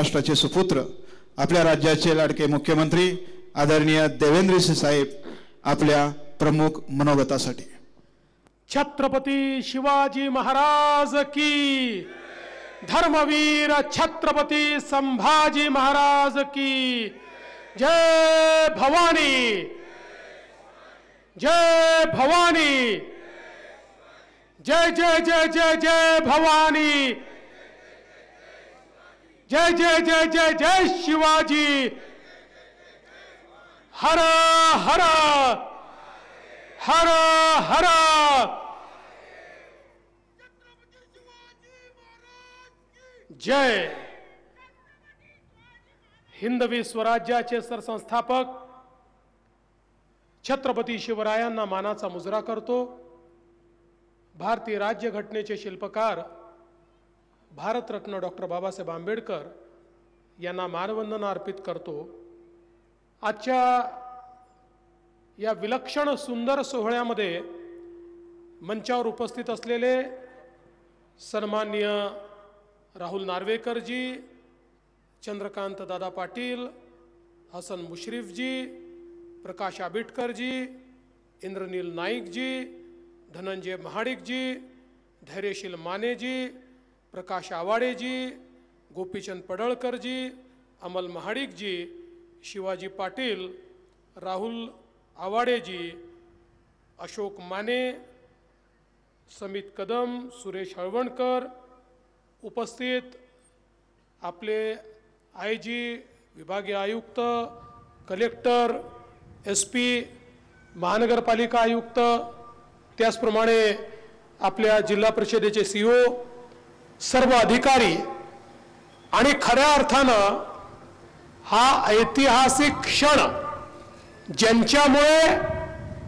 महाराष्ट्राचे सुपुत्र आपल्या राज्याचे लाडके मुख्यमंत्री आदरणीय देवेंद्रजी साहेब आपल्या प्रमुख मनोगतासाठी। छत्रपती शिवाजी महाराज की, धर्मवीर छत्रपती संभाजी महाराज की जय भवानी, जय भवानी, जय जय जय जय जय भवानी, जय जय जय जय जय शिवाजी, हर हर हर हर। जय हिंदवी स्वराज्याचे सरसंस्थापक छत्रपती शिवरायांना मानाचा मुजरा करतो। भारतीय राज्यघटनेचे शिल्पकार भारतरत्न डॉक्टर बाबासाहेब आंबेडकर यांना मानवंदना अर्पित करतो। आजच्या या विलक्षण सुंदर सोहळ्यामध्ये मंचावर उपस्थित असलेले सन्माननीय राहुल नार्वेकरजी, चंद्रकांत दादा पाटील, हसन मुश्रीफजी, प्रकाश आबिटकरजी, इंद्रनील नाईकजी, धनंजय महाडिकजी, धैर्यशील मानेजी, प्रकाश आवाडेजी, गोपीचंद पडळकरजी, अमल महाडिकजी, शिवाजी पाटील, राहुल आवाडेजी, अशोक माने, समित कदम, सुरेश हळवणकर, उपस्थित आपले आयजी, विभागीय आयुक्त, कलेक्टर, SP, महानगरपालिका आयुक्त, त्याचप्रमाणे आपल्या जिल्हा परिषदेचे CO, सर्व अधिकारी आणि खऱ्या अर्थानं हा ऐतिहासिक क्षण ज्यांच्यामुळे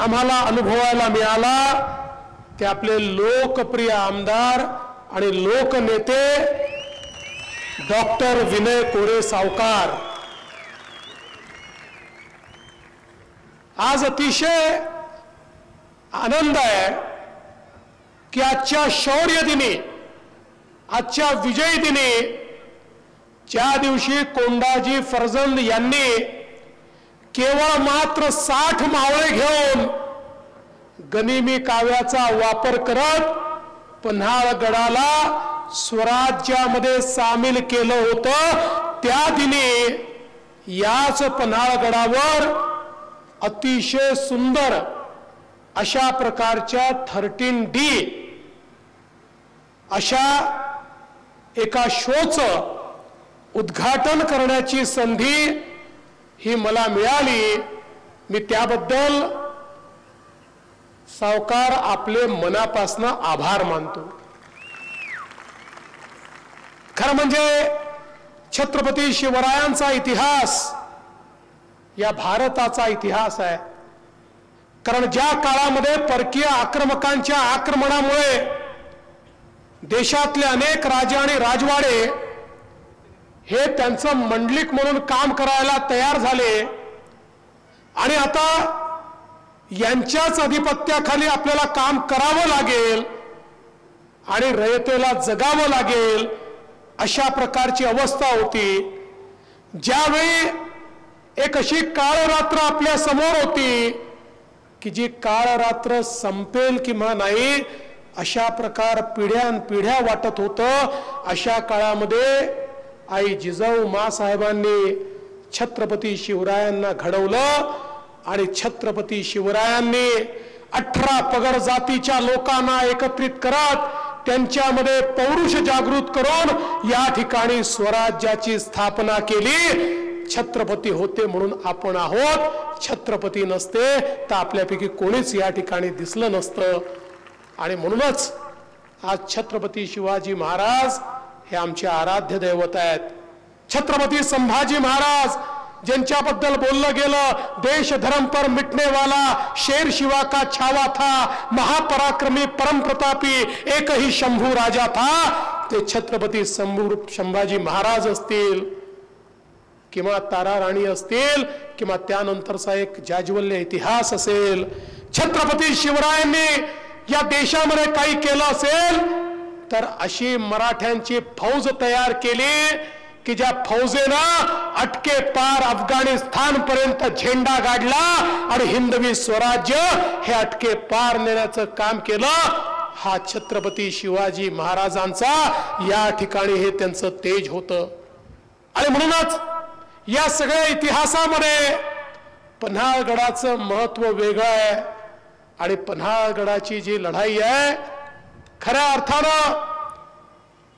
आम्हाला अनुभवायला मिळाला ते आपले लोकप्रिय आमदार आणि लोकनेते डॉक्टर विनय कोरे सावकार। आज अतिशय आनंद आहे की आजच्या शौर्य दिनी, आजच्या विजय दिनी, ज्या दिवशी कोंडाजी फर्जंद यांनी केवळ मात्र 60 मावळे घेऊन गनिमी काव्याचा वापर करत पन्हाळगडाला स्वराज्यामध्ये सामील केलं होतं, त्या दिनी याच पन्हाळगडावर अतिशय सुंदर अशा प्रकारच्या 13D अशा एका शोचं उद्घाटन करण्याची संधी ही मला मिळाली। मी त्याबद्दल सावकार आपले मनापासून आभार मानतो। खरं म्हणजे छत्रपती शिवरायांचा इतिहास या भारताचा इतिहास आहे। कारण ज्या काळामध्ये परकीय आक्रमकांच्या आक्रमणामुळे देशातले अनेक राजे आणि राजवाडे हे त्यांचं मंडलिक म्हणून काम करायला तयार झाले आणि आता यांच्याच अधिपत्याखाली आपल्याला काम करावं लागेल आणि रयतेला जगावं लागेल, अशा प्रकारची अवस्था होती। ज्यावेळी एक अशी काळरात्र आपल्या समोर होती की जी काळरात्र संपेल किंवा नाही अशा प्रकार पिढ्यानपिढ्या वाटत होतं। अशा काळामध्ये आई जिजाऊ मासाहेबांनी छत्रपती शिवरायांना घडवलं आणि छत्रपती शिवरायांनी 18 पगड जातीच्या लोकांना एकत्रित करत त्यांच्यामध्ये पौरुष जागृत करून या ठिकाणी स्वराज्याची स्थापना केली। छत्रपती होते म्हणून आपण आहोत, छत्रपती नसते तर आपल्यापैकी कोणीच या ठिकाणी दिसलं नसतं। आणि म्हणूनच आज छत्रपती शिवाजी महाराज हे आमचे आराध्य दैवत आहेत। छत्रपती संभाजी महाराज जिनच्याबद्दल बोललं गेलं, देश धर्म पर मिटने वाला शेर शिवा का छावा था, महापराक्रमी परम प्रतापी एक ही शंभू राजा था, ते छत्रपती संभाजी महाराज असतील किंवा तारा राणी असतील किंवा त्यानंतरचा एक जाज्वल्य इतिहास असेल। छत्रपती शिवरायांनी या देशामध्ये काही केलं असेल तर अशी मराठ्यांची फौज तयार केली की ज्या फौजेनं अटके पार अफगाणिस्तान पर्यंत झेंडा गाडला आणि हिंदवी स्वराज्य हे अटके पार नेण्याचं काम केलं, हा छत्रपती शिवाजी महाराजांचा या ठिकाणी हे त्यांचं तेज होतं. आणि म्हणूनच या सगळ्या इतिहासामध्ये पन्हाळगडाचं महत्व वेगळं आहे. आणि पन्हाळगडाची जी लढाई आहे, खऱ्या अर्थानं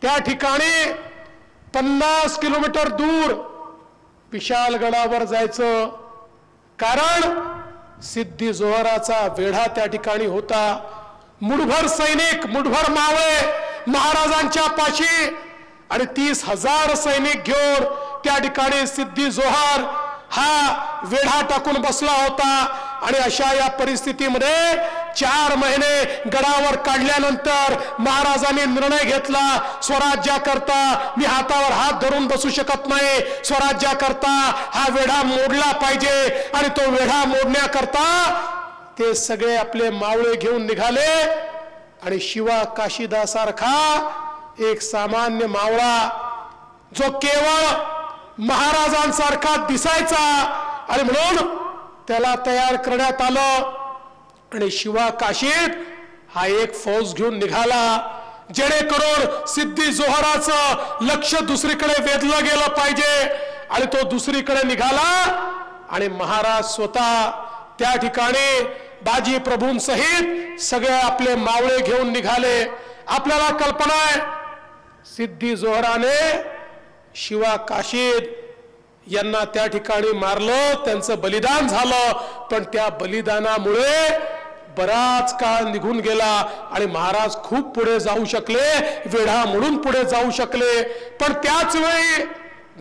त्या ठिकाणी 50 किलोमीटर दूर विशाळगडावर जायचं, कारण सिद्धी जोहराचा वेढा त्या ठिकाणी होता. मुठभर सैनिक, मुठभर मावळे महाराजांच्या पाशी आणि 30,000 सैनिक घेऊन त्या ठिकाणी सिद्धी जोहर हा वेढा टाकून बसला होता. आणि अशा या परिस्थितीमध्ये 4 महिने गडावर काढल्यानंतर महाराजांनी निर्णय घेतला, स्वराज्याकरता मी हातावर हात धरून बसू शकत नाही, स्वराज्याकरता हा वेढा मोडला पाहिजे. आणि तो वेढा मोडण्याकरता ते सगळे आपले मावळे घेऊन निघाले. आणि शिवा काशीदासारखा एक सामान्य मावळा जो केवळ महाराजांसारखा दिसायचा आणि म्हणून त्याला तयार करण्यात आलं. आणि शिवा काशीत हा एक फौज घेऊन निघाला, जेणेकरून सिद्धी जोहराचं लक्ष दुसरीकडे वेधलं गेलं पाहिजे. आणि तो दुसरीकडे निघाला आणि महाराज स्वतः त्या ठिकाणी बाजी प्रभूंसहित सगळे आपले मावळे घेऊन निघाले. आपल्याला कल्पना आहे, सिद्धी जोहराने शिवा काशीद यांना त्या ठिकाणी मारलं, त्यांचं बलिदान झालं. पण त्या बलिदानामुळे बराच काळ निघून गेला आणि महाराज खूप पुढे जाऊ शकले, वेढा मोडून पुढे जाऊ शकले. पण त्याच वेळी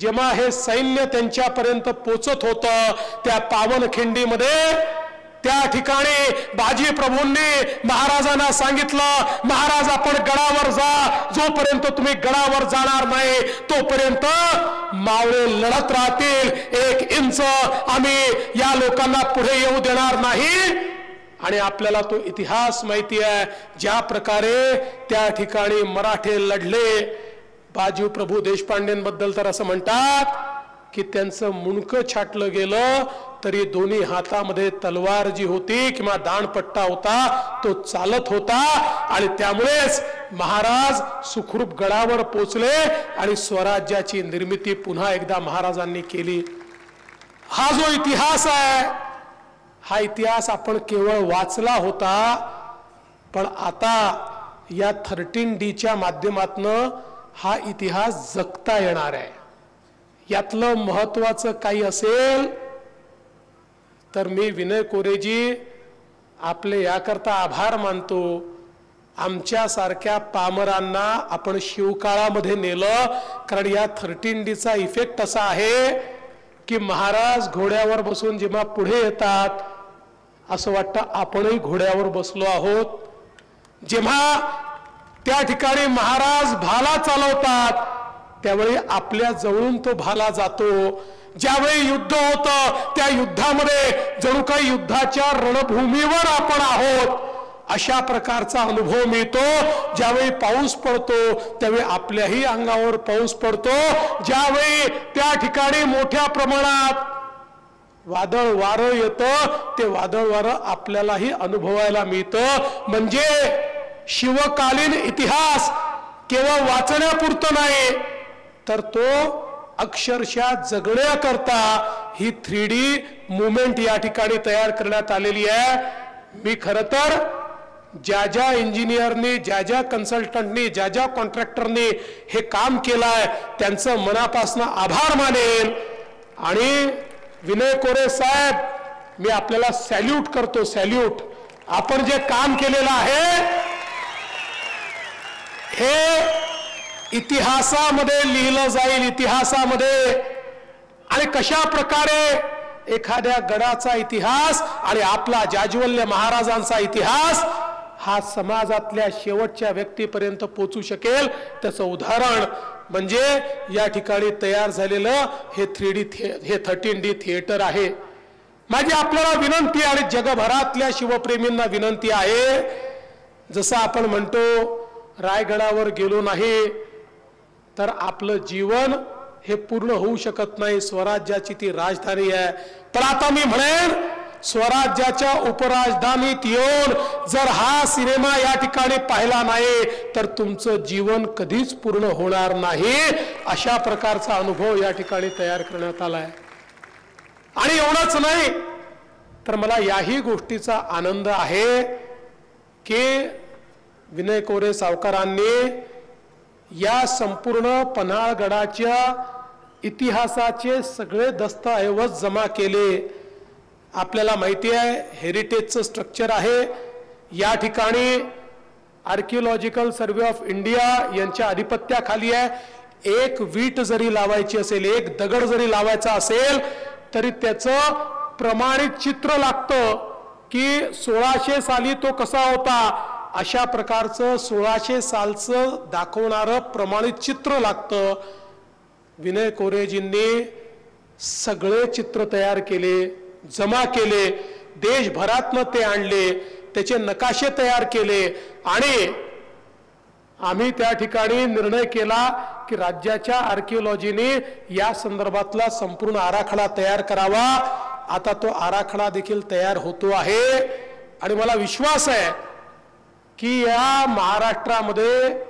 जेव्हा हे सैन्य त्यांच्यापर्यंत पोचत होतं, त्या पावनखिंडीमध्ये त्या ठिकाणी बाजी प्रभूंनी महाराजांना सांगितलं, महाराज आपण गडावर जा, जोपर्यंत तुम्ही गडावर जाणार नाही तोपर्यंत मावळे लढत राहतील, 1 इंच आम्ही या लोकांना पुढे येऊ देणार नाही. आणि आपल्याला तो इतिहास माहिती आहे, ज्या प्रकारे त्या ठिकाणी मराठे लढले. बाजी प्रभू देशपांडेंबद्दल तर असं म्हणतात की त्यांचं मुंडकं छाटलं गेलं तरी दोन्ही हातामध्ये तलवार जी होती किंवा दाणपट्टा होता तो चालत होता. आणि त्यामुळेच महाराज सुखरूप गडावर पोचले आणि स्वराज्याची निर्मिती पुन्हा एकदा महाराजांनी केली. हा जो इतिहास आहे, हा इतिहास आपण केवळ वाचला होता, पण आता या 13Dच्या माध्यमातून हा इतिहास जगता येणार आहे. यातलं महत्वाचं काही असेल तर मी विनय कोरेजी आपले याकरता आभार मानतो. आमच्यासारख्या पामरांना आपण शिवकाळामध्ये नेलं, कारण या 13Dचा इफेक्ट असा आहे की महाराज घोड्यावर बसून जेव्हा पुढे येतात असं वाटतं आपणही घोड्यावर बसलो आहोत. जेव्हा त्या ठिकाणी महाराज भाला चालवतात त्यावेळी आपल्या जवळून तो भाला जातो. ज्यावेळी युद्ध होतं त्या युद्धामध्ये जणू काही युद्धाच्या रणभूमीवर आपण आहोत अशा प्रकारचा अनुभव मिळतो. ज्यावेळी पाऊस पडतो त्यावेळी आपल्याही अंगावर पाऊस पडतो. ज्यावेळी त्या ठिकाणी मोठ्या प्रमाणात वादळ वारं येतं ते वादळ वारं आपल्यालाही अनुभवायला मिळतं. म्हणजे शिवकालीन इतिहास केवळ वाचण्यापुरतं नाही तर तो अक्षरशः जगण्याकरता ही 3D मुवमेंट या ठिकाणी तयार करण्यात आलेली आहे. मी खरं तर ज्या इंजिनियरनी, ज्या कन्सल्टंटनी, ज्या कॉन्ट्रॅक्टरनी हे काम केलंय त्यांचं मनापासून आभार मानेन. आणि विनय कोरे साहेब, मी आपल्याला सॅल्यूट करतो, सॅल्यूट. आपण जे काम केलेलं आहे हे इतिहासामध्ये लिहिलं जाईल, इतिहासामध्ये. आणि कशा प्रकारे एखाद्या गडाचा इतिहास आणि आपला जाज्वल्य महाराजांचा इतिहास हा समाजातल्या शेवटच्या व्यक्तीपर्यंत पोहोचू शकेल त्याचं उदाहरण म्हणजे या ठिकाणी तयार झालेलं हे 13D थिएटर आहे. माझी आपल्याला विनंती आणि जगभरातल्या शिवप्रेमींना विनंती आहे, जसं आपण म्हणतो रायगडावर गेलो नाही तर आपलं जीवन हे पूर्ण होऊ शकत नाही. स्वराज्याची ती राजधानी आहे. पण आता मी म्हणेन, स्वराज्याच्या उपराजधानीत येऊन जर हा सिनेमा या ठिकाणी पाहिला नाही तर तुमचं जीवन कधीच पूर्ण होणार नाही. अशा प्रकारचा अनुभव या ठिकाणी तयार करण्यात आलाय. आणि एवढंच नाही तर मला याही गोष्टीचा आनंद आहे की विनय कोरे सावकारांनी या संपूर्ण पन्हाळगडाच्या इतिहासाचे सगळे दस्तऐवज जमा केले. आपल्याला माहिती आहे हेरिटेजचं स्ट्रक्चर आहे. या ठिकाणी आर्किओलॉजिकल सर्वे ऑफ इंडिया यांच्या अधिपत्याखाली आहे. एक वीट जरी लावायची असेल, एक दगड जरी लावायचा असेल तरी त्याचं प्रमाणित चित्र लागतं की 1600 साली तो कसा होता. अशा प्रकारचं 1600 सालचं दाखवणारं प्रमाणित चित्र लागतं. विनय कोरेजींनी सगळे चित्र तयार केले, जमा केले, देशभरातनं ते आणले, त्याचे नकाशे तयार केले आणि आम्ही त्या ठिकाणी निर्णय केला की राज्याच्या आर्किओलॉजीने या संदर्भातला संपूर्ण आराखडा तयार करावा. आता तो आराखडा देखील तयार होतो आहे आणि मला विश्वास आहे की या महाराष्ट्रामध्ये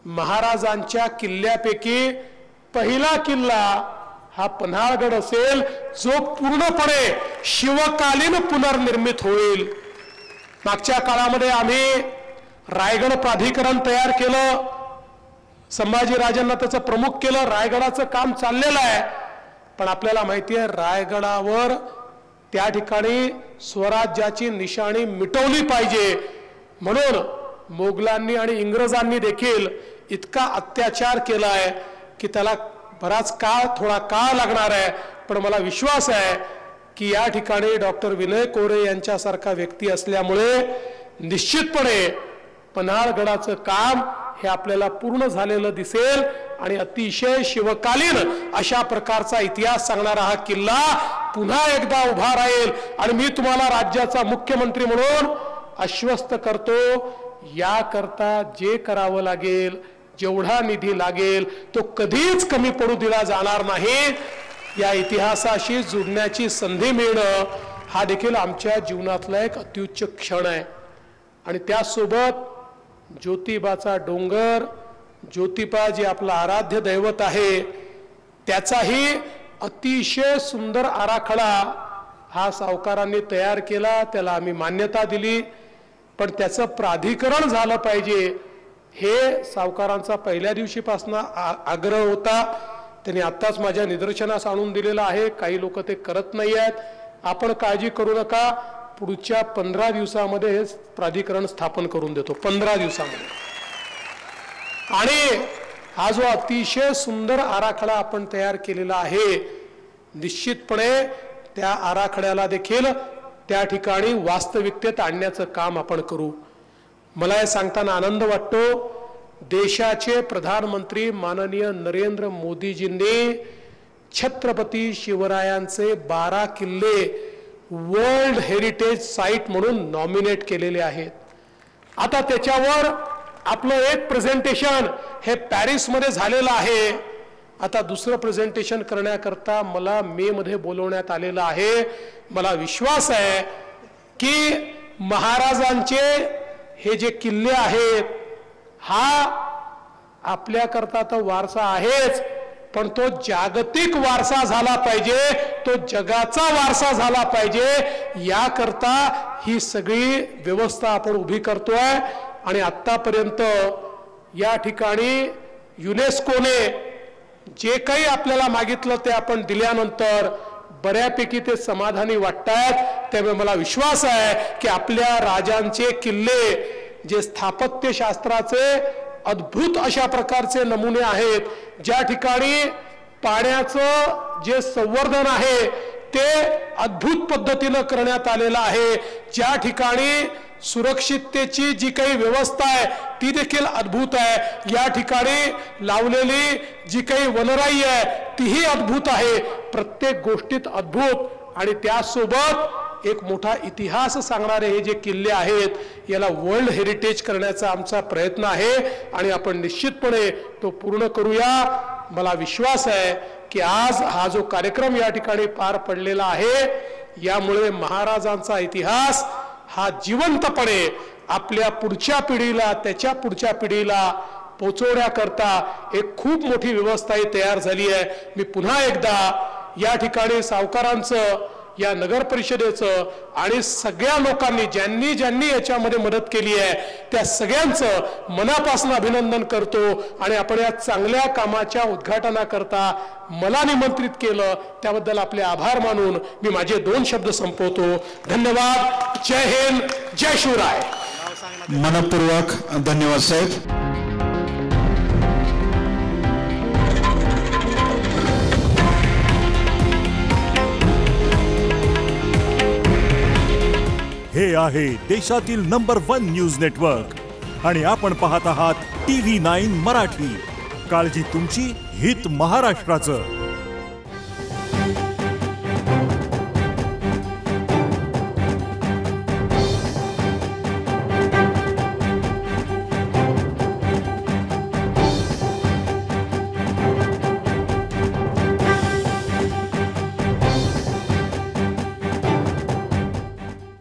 महाराजांच्या किल्ल्यापैकी पहिला किल्ला हा पन्हाळगड असेल जो पूर्णपणे शिवकालीन पुनर्निर्मित होईल. मागच्या काळामध्ये आम्ही रायगड प्राधिकरण तयार केलं, संभाजीराजांना त्याचं प्रमुख केलं, रायगडाचं काम चाललेलं आहे. पण आपल्याला माहिती आहे रायगडावर त्या ठिकाणी स्वराज्याची निशाणी मिटवली पाहिजे म्हणून मोगलांनी आणि इंग्रजांनी देखील इतका अत्याचार केला आहे की त्याला बराच काळ, थोडा काळ लागणार आहे. पण मला विश्वास आहे की या ठिकाणी डॉक्टर विनय कोरे यांच्यासारखा व्यक्ती असल्यामुळे निश्चितपणे पन्हाळगडाचं काम हे आपल्याला पूर्ण झालेलं दिसेल आणि अतिशय शिवकालीन अशा प्रकारचा इतिहास सांगणारा हा किल्ला पुन्हा एकदा उभा राहील. आणि मी तुम्हाला राज्याचा मुख्यमंत्री म्हणून आश्वस्त करतो, याकरता जे करावं लागेल, जेवढा निधी लागेल तो कधीच कमी पडू दिला जाणार नाही. या इतिहासाशी जुडण्याची संधी मिळणं हा देखील आमच्या जीवनातला एक अत्युच्च क्षण आहे. आणि त्यासोबत ज्योतिबाचा डोंगर, ज्योतिबा जे आपलं आराध्य दैवत आहे, त्याचाही अतिशय सुंदर आराखडा हा सावकारांनी तयार केला. त्याला आम्ही मान्यता दिली. पण त्याचं प्राधिकरण झालं पाहिजे हे सावकारांचा पहिल्या दिवशीपासून आग्रह होता. त्यांनी आत्ताच माझ्या निदर्शनास आणून दिलेलं आहे. काही लोक ते करत नाही आहेत. आपण काळजी करू नका, पुढच्या 15 दिवसामध्ये हे प्राधिकरण स्थापन करून देतो. 15 दिवसामध्ये. आणि हा जो अतिशय सुंदर आराखडा आपण तयार केलेला आहे, निश्चितपणे त्या आराखड्याला देखील त्या ठिकाणी वास्तविकतेत आणण्याचं काम आपण करू. मला हे सांगताना आनंद वाटतो, देशाचे प्रधानमंत्री माननीय नरेंद्र मोदीजींनी छत्रपती शिवरायांचे 12 किल्ले वर्ल्ड हेरिटेज साइट म्हणून नॉमिनेट केलेले आहेत. आता त्याच्यावर आपलं एक प्रेझेंटेशन हे पॅरिसमध्ये झालेलं आहे. आता दुसरं प्रेझेंटेशन करण्याकरता मला मे मध्ये बोलवण्यात आलेलं आहे. मला विश्वास आहे की महाराजांचे हे जे किल्ले आहेत हा आपल्याकरता तर वारसा आहेच, पण तो जागतिक वारसा झाला पाहिजे, तो जगाचा वारसा झाला पाहिजे. याकरता ही सगळी व्यवस्था आपण उभी करतोय. आणि आतापर्यंत या ठिकाणी युनेस्कोने जे काही आपल्याला मागितलं ते आपण दिल्यानंतर बऱ्यापैकी ते समाधानी वाटतात. त्यामुळे मला विश्वास आहे की आपल्या राजांचे किल्ले जे स्थापत्य शास्त्राचे अद्भुत अशा प्रकारचे नमुने आहेत, ज्या ठिकाणी पाण्याचं जे संवर्धन आहे ते अद्भुत पद्धतीनं करण्यात आलेलं आहे, ज्या ठिकाणी सुरक्षिततेची जी काही व्यवस्था आहे ती देखील अद्भुत आहे, या ठिकाणी लावलेली जी काही वनराई आहे तीही अद्भुत आहे. प्रत्येक गोष्टीत अद्भुत. आणि त्यासोबत एक मोठा इतिहास सांगणारे हे जे किल्ले आहेत याला वर्ल्ड हेरिटेज करण्याचा आमचा प्रयत्न आहे आणि आपण निश्चितपणे तो पूर्ण करूया. मला विश्वास आहे की आज हा जो कार्यक्रम या ठिकाणी पार पडलेला आहे, यामुळे महाराजांचा इतिहास हा जिवंतपणे आपल्या पुढच्या पिढीला, त्याच्या पुढच्या पिढीला पोचवण्याकरता एक खूप मोठी व्यवस्था तयार झाली आहे. मी पुन्हा एकदा या ठिकाणी सावकारांचं, या नगर परिषदेचं आणि सगळ्या लोकांनी ज्यांनी ज्यांनी याच्यामध्ये मदत केली आहे त्या सगळ्यांचं मनापासून अभिनंदन करतो. आणि आपण या चांगल्या कामाच्या उद्घाटनाकरता मला निमंत्रित केलं त्याबद्दल आपले आभार मानून मी माझे 2 शब्द संपवतो. धन्यवाद. जय हिंद, जय शिवराय. मनपूर्वक धन्यवाद साहेब. हे आहे देशातील नंबर 1 न्यूज नेटवर्क आणि आपण पाहत आहात TV9 मराठी. काळजी तुमची, हित महाराष्ट्राचं.